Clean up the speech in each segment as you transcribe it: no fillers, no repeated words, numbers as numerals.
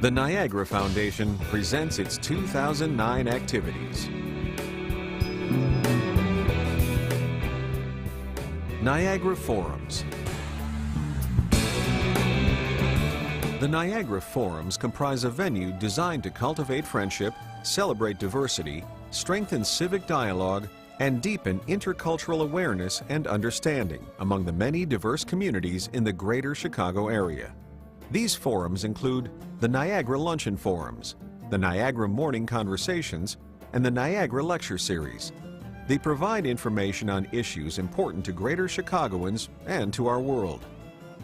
The Niagara Foundation presents its 2009 activities. Niagara Forums. The Niagara Forums comprise a venue designed to cultivate friendship, celebrate diversity, strengthen civic dialogue, and deepen intercultural awareness and understanding among the many diverse communities in the greater Chicago area. These forums include the Niagara Luncheon Forums, the Niagara Morning Conversations, and the Niagara Lecture Series. They provide information on issues important to greater Chicagoans and to our world.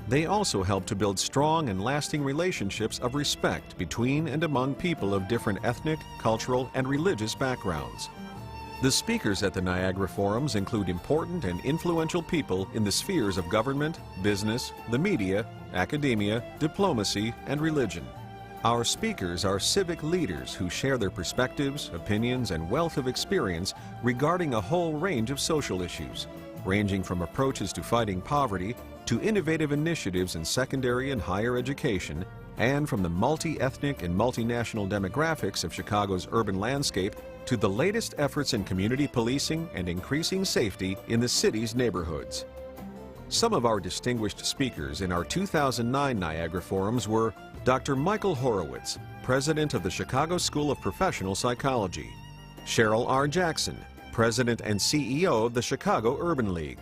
They also help to build strong and lasting relationships of respect between and among people of different ethnic, cultural, and religious backgrounds. The speakers at the Niagara Forums include important and influential people in the spheres of government, business, the media, academia, diplomacy, and religion. Our speakers are civic leaders who share their perspectives, opinions, and wealth of experience regarding a whole range of social issues, ranging from approaches to fighting poverty to innovative initiatives in secondary and higher education, and from the multi-ethnic and multinational demographics of Chicago's urban landscape to the latest efforts in community policing and increasing safety in the city's neighborhoods. Some of our distinguished speakers in our 2009 Niagara Forums were Dr. Michael Horowitz, President of the Chicago School of Professional Psychology; Cheryl R. Jackson, President and CEO of the Chicago Urban League;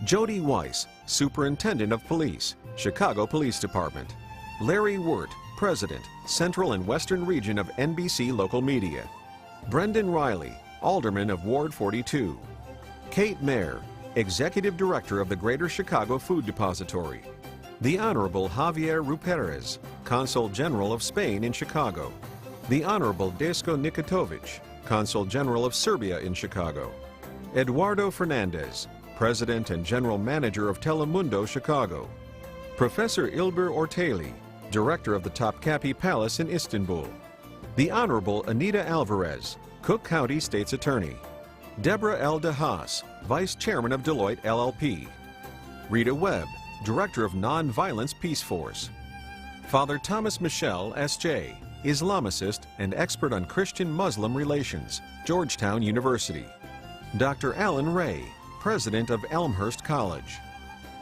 Jody Weiss, Superintendent of Police, Chicago Police Department; Larry Wirt, President, Central and Western Region of NBC Local Media; Brendan Riley, Alderman of Ward 42; Kate Mayer, Executive Director of the Greater Chicago Food Depository; the Honorable Javier Ruperez, Consul General of Spain in Chicago; the Honorable Desko Nikitovic, Consul General of Serbia in Chicago; Eduardo Fernandez, President and General Manager of Telemundo Chicago; Professor Ilber Orteli, Director of the Topkapi Palace in Istanbul; the Honorable Anita Alvarez, Cook County State's Attorney; Deborah L. DeHaas, Vice Chairman of Deloitte LLP; Rita Webb, Director of Nonviolence Peace Force; Father Thomas Michel, S.J., Islamicist and expert on Christian-Muslim relations, Georgetown University; Dr. Alan Ray, President of Elmhurst College;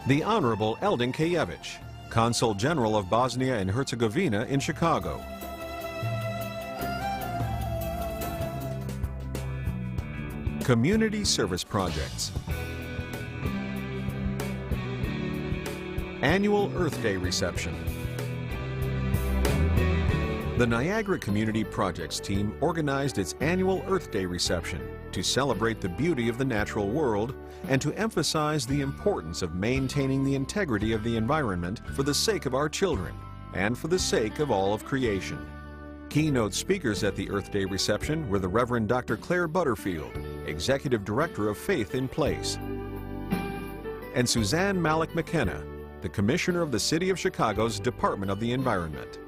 the Honorable Eldon Kayevich, Consul General of Bosnia and Herzegovina in Chicago. Community Service Projects. Annual Earth Day Reception. The Niagara Community Projects team organized its annual Earth Day reception to celebrate the beauty of the natural world and to emphasize the importance of maintaining the integrity of the environment for the sake of our children and for the sake of all of creation. Keynote speakers at the Earth Day reception were the Reverend Dr. Claire Butterfield, Executive Director of Faith in Place, and Suzanne Malik McKenna, the Commissioner of the City of Chicago's Department of the Environment.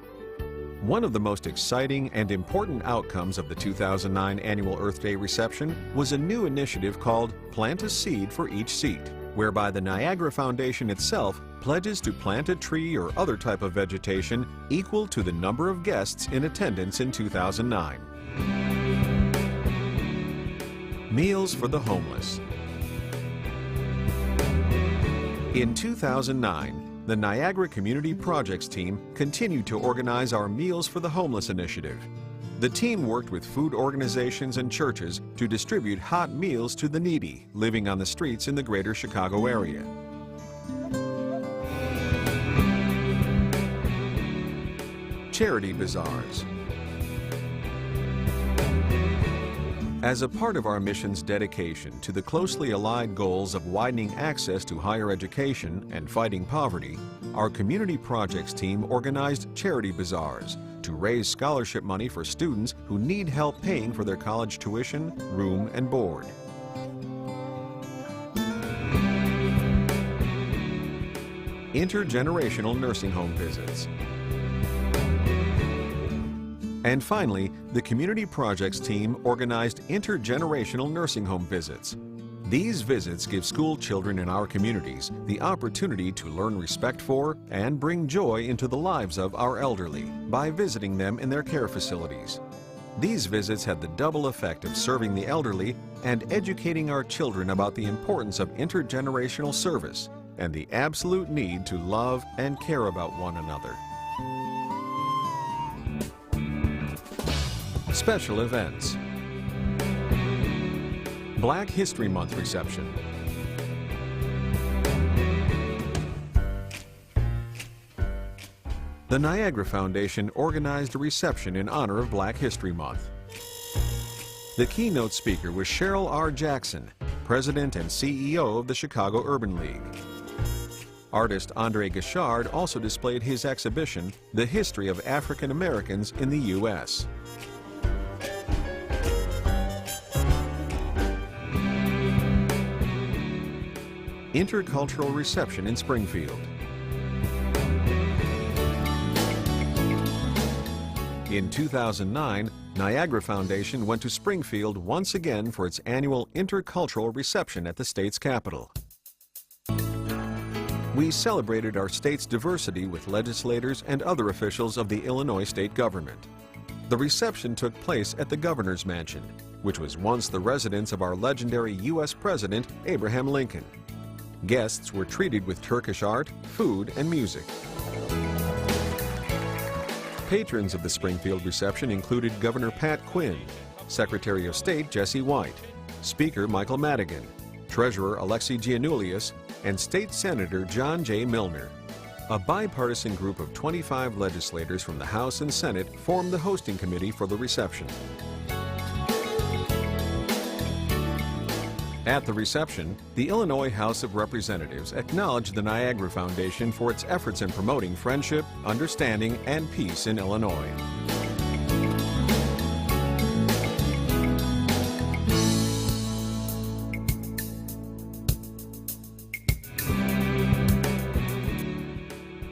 One of the most exciting and important outcomes of the 2009 Annual Earth Day reception was a new initiative called Plant a Seed for Each Seat, whereby the Niagara Foundation itself pledges to plant a tree or other type of vegetation equal to the number of guests in attendance in 2009. Meals for the Homeless. In 2009, the Niagara Community Projects team continued to organize our Meals for the Homeless initiative. The team worked with food organizations and churches to distribute hot meals to the needy living on the streets in the greater Chicago area. Charity bazaars. As a part of our mission's dedication to the closely allied goals of widening access to higher education and fighting poverty, our Community Projects team organized charity bazaars to raise scholarship money for students who need help paying for their college tuition, room, and board. Intergenerational nursing home visits. And finally, the Community Projects team organized intergenerational nursing home visits. These visits give school children in our communities the opportunity to learn respect for and bring joy into the lives of our elderly by visiting them in their care facilities. These visits had the double effect of serving the elderly and educating our children about the importance of intergenerational service and the absolute need to love and care about one another. Special events. Black History Month reception. The Niagara Foundation organized a reception in honor of Black History Month. The keynote speaker was Cheryl R. Jackson, President and CEO of the Chicago Urban League. Artist Andre Gachard also displayed his exhibition, The History of African Americans in the U.S. Intercultural reception in Springfield. In 2009, Niagara Foundation went to Springfield once again for its annual intercultural reception at the state's capital. We celebrated our state's diversity with legislators and other officials of the Illinois state government. The reception took place at the Governor's Mansion, which was once the residence of our legendary U.S. President, Abraham Lincoln. Guests were treated with Turkish art, food, and music. Patrons of the Springfield reception included Governor Pat Quinn, Secretary of State Jesse White, Speaker Michael Madigan, Treasurer Alexi Giannoulias, and State Senator John J. Milner. A bipartisan group of 25 legislators from the House and Senate formed the hosting committee for the reception. At the reception, the Illinois House of Representatives acknowledged the Niagara Foundation for its efforts in promoting friendship, understanding, and peace in Illinois.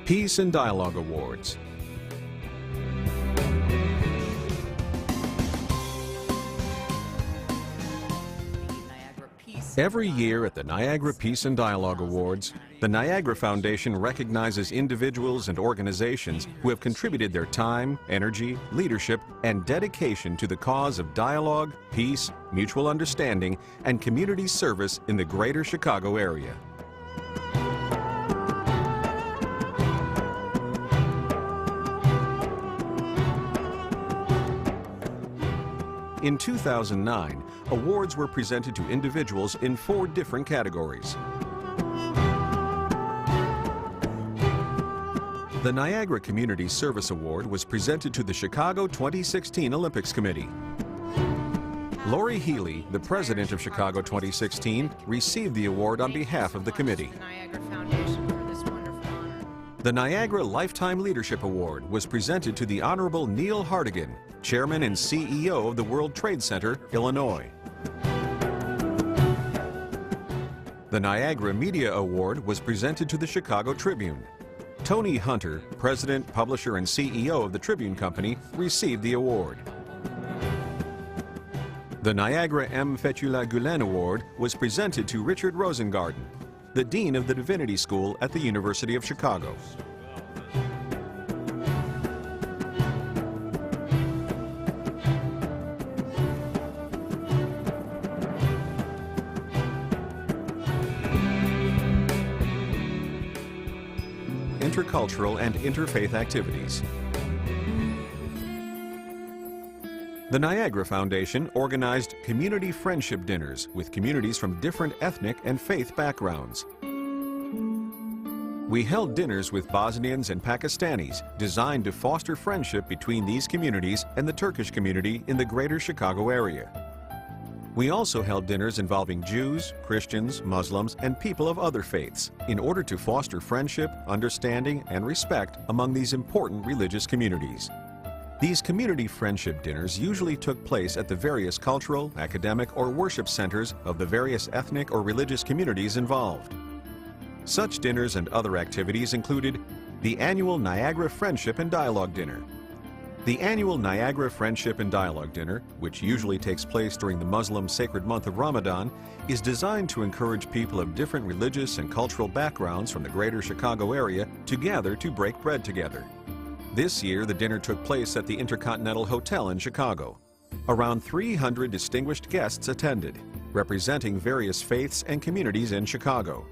Peace and Dialogue Awards. Every year at the Niagara Peace and Dialogue Awards, the Niagara Foundation recognizes individuals and organizations who have contributed their time, energy, leadership, and dedication to the cause of dialogue, peace, mutual understanding, and community service in the greater Chicago area. In 2009, awards were presented to individuals in 4 different categories. The Niagara Community Service Award was presented to the Chicago 2016 Olympics Committee. Lori Healy, the president of Chicago 2016, received the award on behalf of the committee. The Niagara Lifetime Leadership Award was presented to the Honorable Neil Hartigan, Chairman and CEO of the World Trade Center, Illinois. The Niagara Media Award was presented to the Chicago Tribune. Tony Hunter, President, Publisher, and CEO of the Tribune Company, received the award. The Niagara M. Fethullah-Gulen Award was presented to Richard Rosengarten, the Dean of the Divinity School at the University of Chicago. Intercultural and interfaith activities. The Niagara Foundation organized community friendship dinners with communities from different ethnic and faith backgrounds. We held dinners with Bosnians and Pakistanis designed to foster friendship between these communities and the Turkish community in the greater Chicago area. We also held dinners involving Jews, Christians, Muslims, and people of other faiths in order to foster friendship, understanding, and respect among these important religious communities. These community friendship dinners usually took place at the various cultural, academic, or worship centers of the various ethnic or religious communities involved. Such dinners and other activities included the annual Niagara Friendship and Dialogue Dinner, The annual Niagara Friendship and Dialogue Dinner, which usually takes place during the Muslim sacred month of Ramadan, is designed to encourage people of different religious and cultural backgrounds from the greater Chicago area to gather to break bread together. This year, the dinner took place at the Intercontinental Hotel in Chicago. Around 300 distinguished guests attended, representing various faiths and communities in Chicago.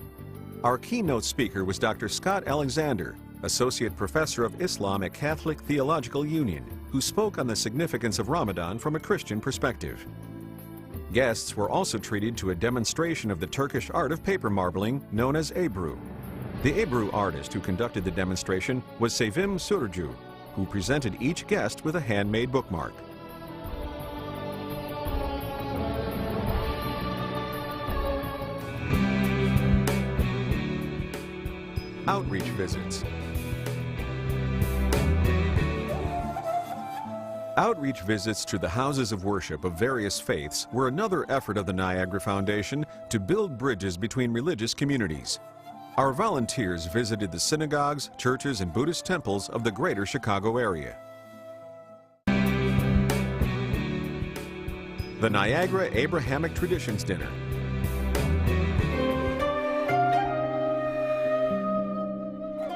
Our keynote speaker was Dr. Scott Alexander, Associate Professor of Islam at Catholic Theological Union, who spoke on the significance of Ramadan from a Christian perspective. Guests were also treated to a demonstration of the Turkish art of paper marbling known as Ebru. The Ebru artist who conducted the demonstration was Sevim Surcu, who presented each guest with a handmade bookmark. Outreach visits. Outreach visits to the houses of worship of various faiths were another effort of the Niagara Foundation to build bridges between religious communities. Our volunteers visited the synagogues, churches, and Buddhist temples of the greater Chicago area. The Niagara Abrahamic Traditions Dinner.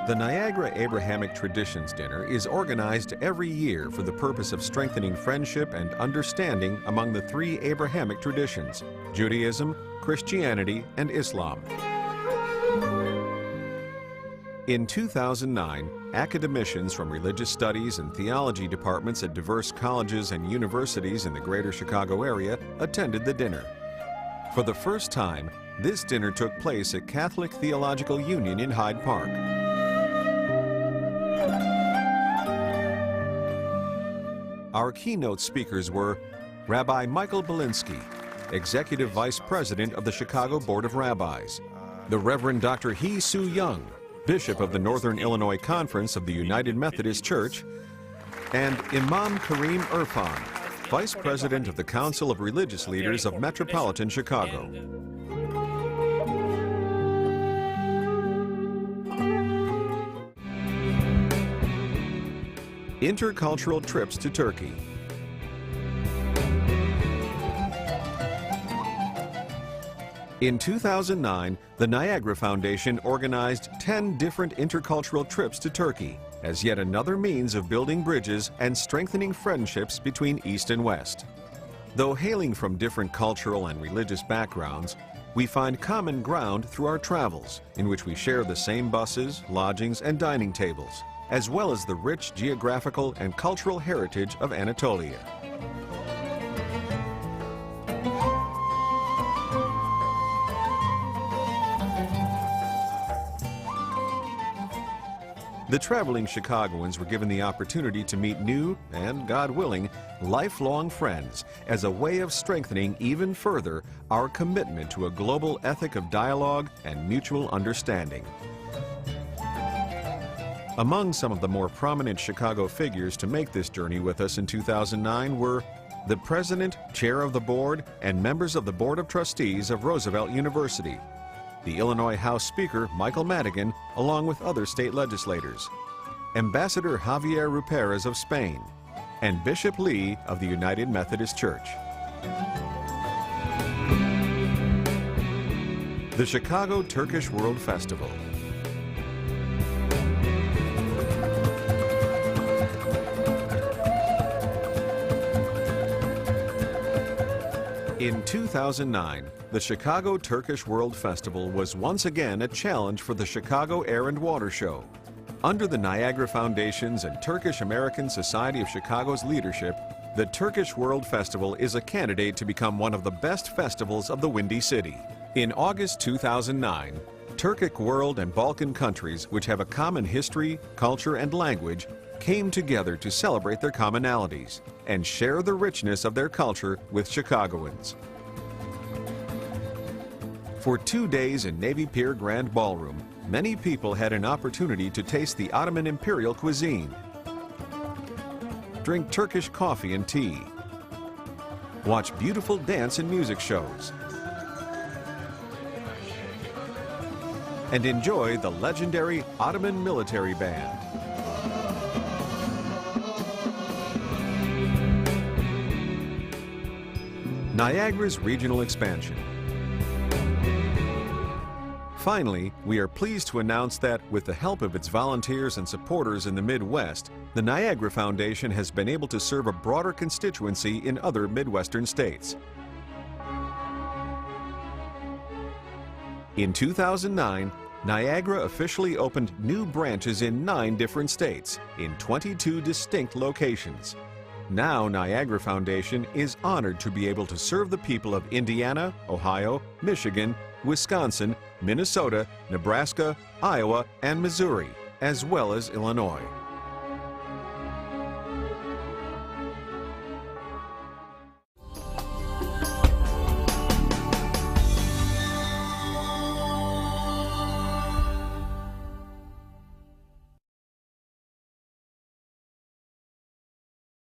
The Niagara Abrahamic Traditions Dinner is organized every year for the purpose of strengthening friendship and understanding among the three Abrahamic traditions: Judaism, Christianity, and Islam. In 2009, academicians from religious studies and theology departments at diverse colleges and universities in the greater Chicago area attended the dinner. For the first time, this dinner took place at Catholic Theological Union in Hyde Park. Our keynote speakers were Rabbi Michael Belinsky, Executive Vice President of the Chicago Board of Rabbis, the Reverend Dr. Hee Soo Young, Bishop of the Northern Illinois Conference of the United Methodist Church, and Imam Kareem Irfan, Vice President of the Council of Religious Leaders of Metropolitan Chicago. Intercultural trips to Turkey. In 2009, the Niagara Foundation organized 10 different intercultural trips to Turkey as yet another means of building bridges and strengthening friendships between East and West. Though hailing from different cultural and religious backgrounds, we find common ground through our travels, in which we share the same buses, lodgings, and dining tables, as well as the rich geographical and cultural heritage of Anatolia. The traveling Chicagoans were given the opportunity to meet new and, God willing, lifelong friends as a way of strengthening even further our commitment to a global ethic of dialogue and mutual understanding. Among some of the more prominent Chicago figures to make this journey with us in 2009 were the President, Chair of the Board, and members of the Board of Trustees of Roosevelt University, the Illinois House Speaker Michael Madigan, along with other state legislators, Ambassador Javier Ruperez of Spain, and Bishop Lee of the United Methodist Church. The Chicago Turkish World Festival. In 2009, the Chicago Turkish World Festival was once again a challenge for the Chicago Air and Water Show. Under the Niagara Foundation's and Turkish American Society of Chicago's leadership, the Turkish World Festival is a candidate to become one of the best festivals of the Windy City. In August 2009, Turkic world and Balkan countries, which have a common history, culture, and language, came together to celebrate their commonalities and share the richness of their culture with Chicagoans. For 2 days in Navy Pier Grand Ballroom, many people had an opportunity to taste the Ottoman imperial cuisine, drink Turkish coffee and tea, watch beautiful dance and music shows, and enjoy the legendary Ottoman military band. Niagara's regional expansion. Finally, we are pleased to announce that, with the help of its volunteers and supporters in the Midwest, the Niagara Foundation has been able to serve a broader constituency in other Midwestern states. In 2009, Niagara officially opened new branches in 9 different states, in 22 distinct locations. Now, Niagara Foundation is honored to be able to serve the people of Indiana, Ohio, Michigan, Wisconsin, Minnesota, Nebraska, Iowa, and Missouri, as well as Illinois.